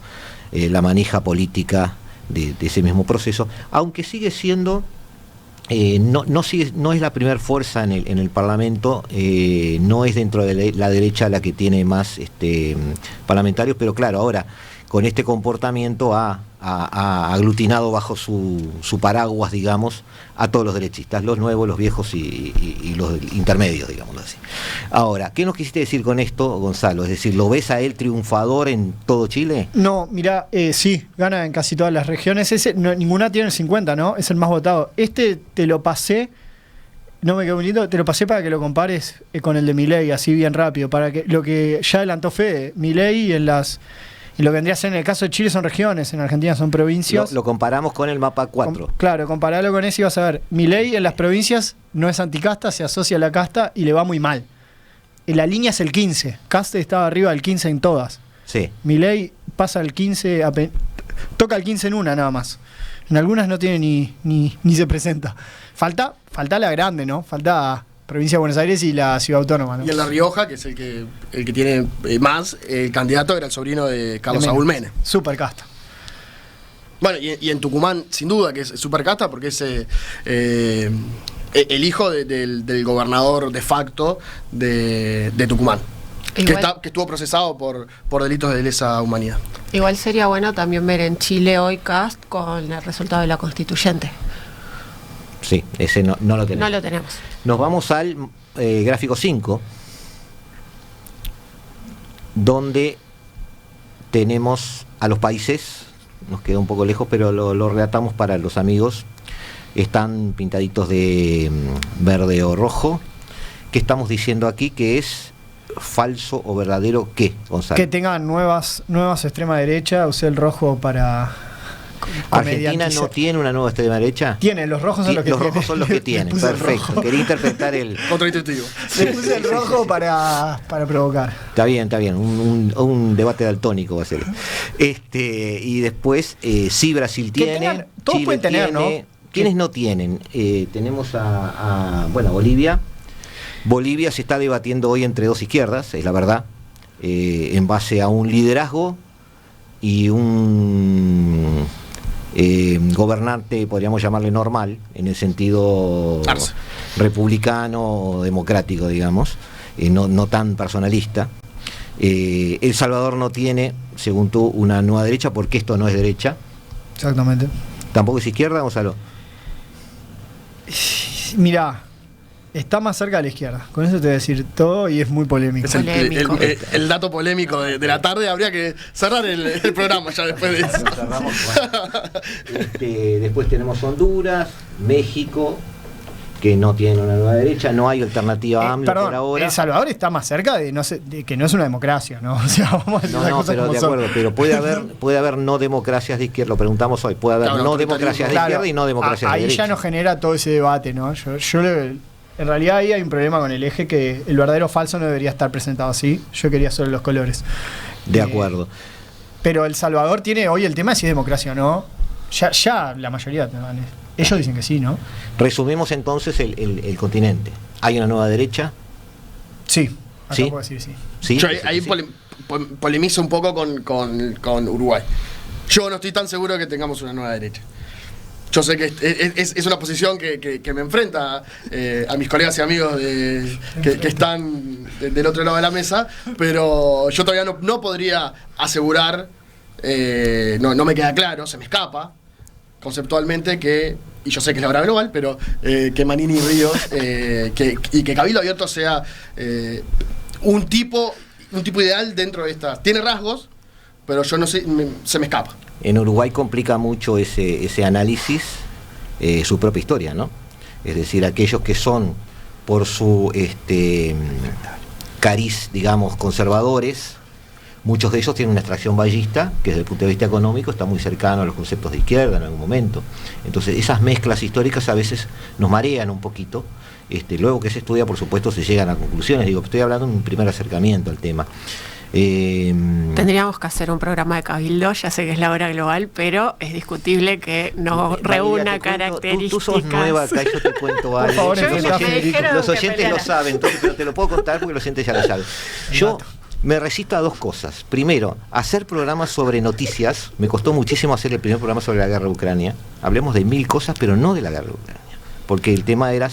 la manija política de ese mismo proceso, aunque sigue siendo, no es la primera fuerza en el Parlamento, no es dentro de la derecha la que tiene más parlamentarios, pero claro, ahora con este comportamiento ha aglutinado bajo su paraguas, digamos, a todos los derechistas, los nuevos, los viejos y los intermedios, digámoslo así. Ahora, ¿qué nos quisiste decir con esto, Gonzalo? Es decir, ¿lo ves a él triunfador en todo Chile? No, mira, sí, gana en casi todas las regiones. Ninguna tiene el 50, ¿no? Es el más votado. Te lo pasé, no me quedó muy lindo, te lo pasé para que lo compares con el de Milei, así bien rápido, para que lo que ya adelantó Fede, Milei y lo que vendría a ser en el caso de Chile son regiones, en Argentina son provincias. Lo comparamos con el mapa 4. Claro, comparalo con ese y vas a ver. Milei en las provincias no es anticasta, se asocia a la casta y le va muy mal. En la línea es el 15. Cast estaba arriba del 15 en todas. Sí. Milei pasa al 15, toca el 15 en una nada más. En algunas no tiene ni se presenta. Falta la grande, ¿no? Falta Provincia de Buenos Aires y la Ciudad Autónoma, ¿no? Y en La Rioja, que es el que tiene más, el candidato era el sobrino de Carlos Saúl Menem. Super casta. Bueno, y en Tucumán, sin duda, que es super casta, porque es el hijo del gobernador de facto de Tucumán. Que estuvo procesado por delitos de lesa humanidad. Igual sería bueno también ver en Chile hoy Kast con el resultado de la constituyente. Sí, ese no lo tenemos. No lo tenemos. Nos vamos al gráfico 5, donde tenemos a los países, nos queda un poco lejos, pero lo relatamos para los amigos. Están pintaditos de verde o rojo. ¿Qué estamos diciendo aquí? Que es falso o verdadero, ¿qué, Gonzalo? Que tengan nuevas extrema derecha. Usé el rojo para... ¿Argentina no tiene una nueva extrema derecha? Tiene, los rojos son los que los tienen. rojos son los que tienen, perfecto. Quería interpretar el... Contraintuitivo. Le puse el rojo para provocar. Está bien, un debate daltónico va a ser. Y después, sí, Brasil tiene, todos Chile pueden tener, tiene, ¿no? ¿Quiénes no tienen? Tenemos a Bolivia. Bolivia se está debatiendo hoy entre dos izquierdas, es la verdad, en base a un liderazgo y un gobernante, podríamos llamarle normal, en el sentido republicano o democrático, digamos, no tan personalista. El Salvador no tiene, según tú, una nueva derecha, porque esto no es derecha. Exactamente. ¿Tampoco es izquierda, Gonzalo? Mirá, está más cerca de la izquierda. Con eso te voy a decir todo y es muy polémico. Es el dato polémico de la tarde. Habría que cerrar el programa ya después de eso. Cerramos, después tenemos Honduras, México, que no tiene una nueva derecha, no hay alternativa a AMLO por ahora. El Salvador está más cerca de que no es una democracia, ¿no? O sea, vamos a decir las cosas pero como de son. acuerdo, pero puede haber no democracias de izquierda, lo preguntamos hoy, puede haber no democracias de izquierda y no democracias de ahí derecha. ya nos genera todo ese debate, ¿no? En realidad ahí hay un problema con el eje, que el verdadero falso no debería estar presentado así. Yo quería solo los colores. De acuerdo. Pero El Salvador tiene hoy el tema de si es democracia o no. Ya la mayoría, ellos dicen que sí, ¿no? Resumimos entonces el continente. ¿Hay una nueva derecha? Sí, acá ¿Sí? puedo decir sí. ¿Sí? Yo ahí polemizo un poco con Uruguay. Yo no estoy tan seguro de que tengamos una nueva derecha. Yo sé que es una posición que me enfrenta a mis colegas y amigos que están del otro lado de la mesa, pero yo todavía no podría asegurar, no me queda claro, se me escapa conceptualmente y yo sé que es la hora global, pero que Manini y Ríos y que Cabildo Abierto sea un tipo ideal dentro de estas. Tiene rasgos, pero yo no sé, se me escapa. En Uruguay complica mucho ese análisis su propia historia, ¿no? Es decir, aquellos que son por su cariz, digamos, conservadores, muchos de ellos tienen una extracción bayista que desde el punto de vista económico está muy cercano a los conceptos de izquierda en algún momento. Entonces esas mezclas históricas a veces nos marean un poquito. Luego que se estudia, por supuesto, se llegan a conclusiones. Digo, estoy hablando de un primer acercamiento al tema. Tendríamos que hacer un programa de Cabildo, ya sé que es la hora global, pero es discutible que no reúna características. Tú sos nueva acá, yo te cuento algo. Por favor, los oyentes lo saben, entonces, pero te lo puedo contar porque los oyentes ya lo saben. Yo me resisto a dos cosas. Primero, hacer programas sobre noticias. Me costó muchísimo hacer el primer programa sobre la guerra de Ucrania. Hablemos de 1000 cosas, pero no de la guerra de Ucrania. Porque el tema era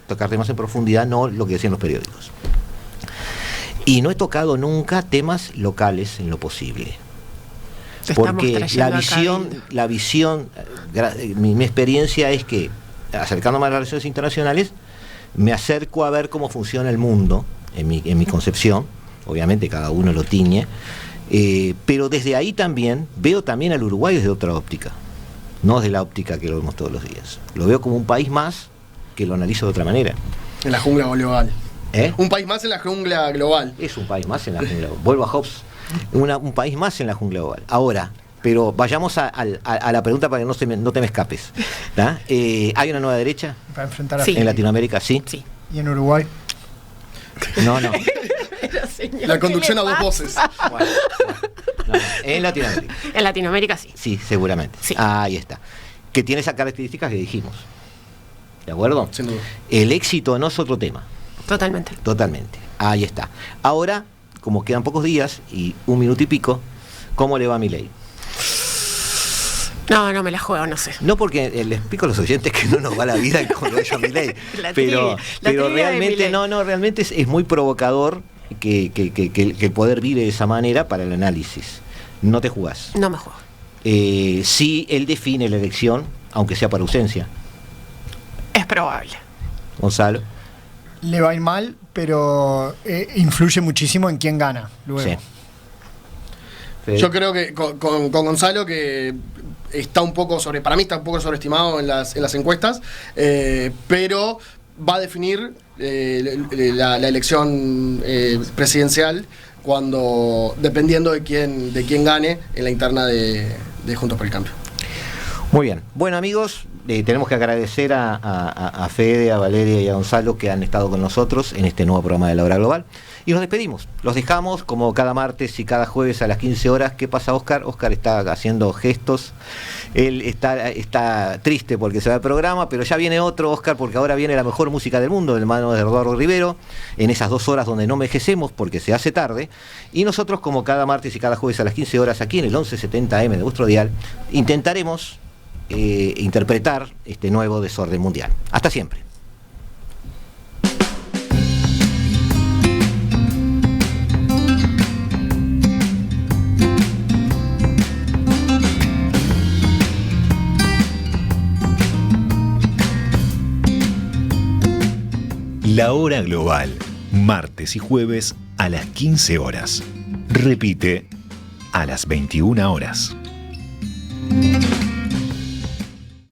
tocar temas en profundidad, no lo que decían los periódicos. Y no he tocado nunca temas locales en lo posible. Porque la visión, mi experiencia es que, acercándome a las relaciones internacionales, me acerco a ver cómo funciona el mundo, en mi concepción. Obviamente cada uno lo tiñe, pero desde ahí también veo también al Uruguay desde otra óptica, no desde la óptica que lo vemos todos los días. Lo veo como un país más que lo analizo de otra manera. En la jungla global. Un país más en la jungla global. Es un país más en la jungla global. Vuelvo a Hobbes. Un país más en la jungla global. Ahora, pero vayamos a la pregunta para que no te me escapes. ¿Hay una nueva derecha? Para enfrentar en Latinoamérica, sí. ¿Y en Uruguay? No. La conducción a dos voces. Bueno. No. En Latinoamérica. En Latinoamérica sí. Sí, seguramente. Sí. Ahí está. Que tiene esas características que dijimos. ¿De acuerdo? Sin duda. El éxito no es otro tema. Totalmente. Ahí está. Ahora, como quedan pocos días y 1 minuto y pico, ¿cómo le va a Milei? No me la juego, no sé. No, porque les explico a los oyentes que no nos va la vida con lo de Milei. Pero realmente, realmente es muy provocador que el poder vive de esa manera para el análisis. No te jugás. No me juego. Sí, él define la elección, aunque sea por ausencia. Es probable. Gonzalo. Le va a ir mal, pero influye muchísimo en quién gana luego. Sí. Yo creo que con Gonzalo, que está un poco para mí está un poco sobreestimado en las encuestas, pero va a definir la elección presidencial dependiendo de quién gane en la interna de Juntos por el Cambio. Muy bien. Bueno, amigos, tenemos que agradecer a Fede, a Valeria y a Gonzalo que han estado con nosotros en este nuevo programa de La Hora Global. Y nos despedimos. Los dejamos como cada martes y cada jueves a las 15 horas. ¿Qué pasa, Oscar? Oscar está haciendo gestos. Él está triste porque se va el programa, pero ya viene otro, Oscar, porque ahora viene la mejor música del mundo, de mano de Eduardo Rivero, en esas 2 horas donde no envejecemos porque se hace tarde. Y nosotros, como cada martes y cada jueves a las 15 horas, aquí en el 1170M de vuestro dial, intentaremos interpretar este nuevo desorden mundial. Hasta siempre. La Hora Global, martes y jueves a las 15 horas. Repite a las 21 horas.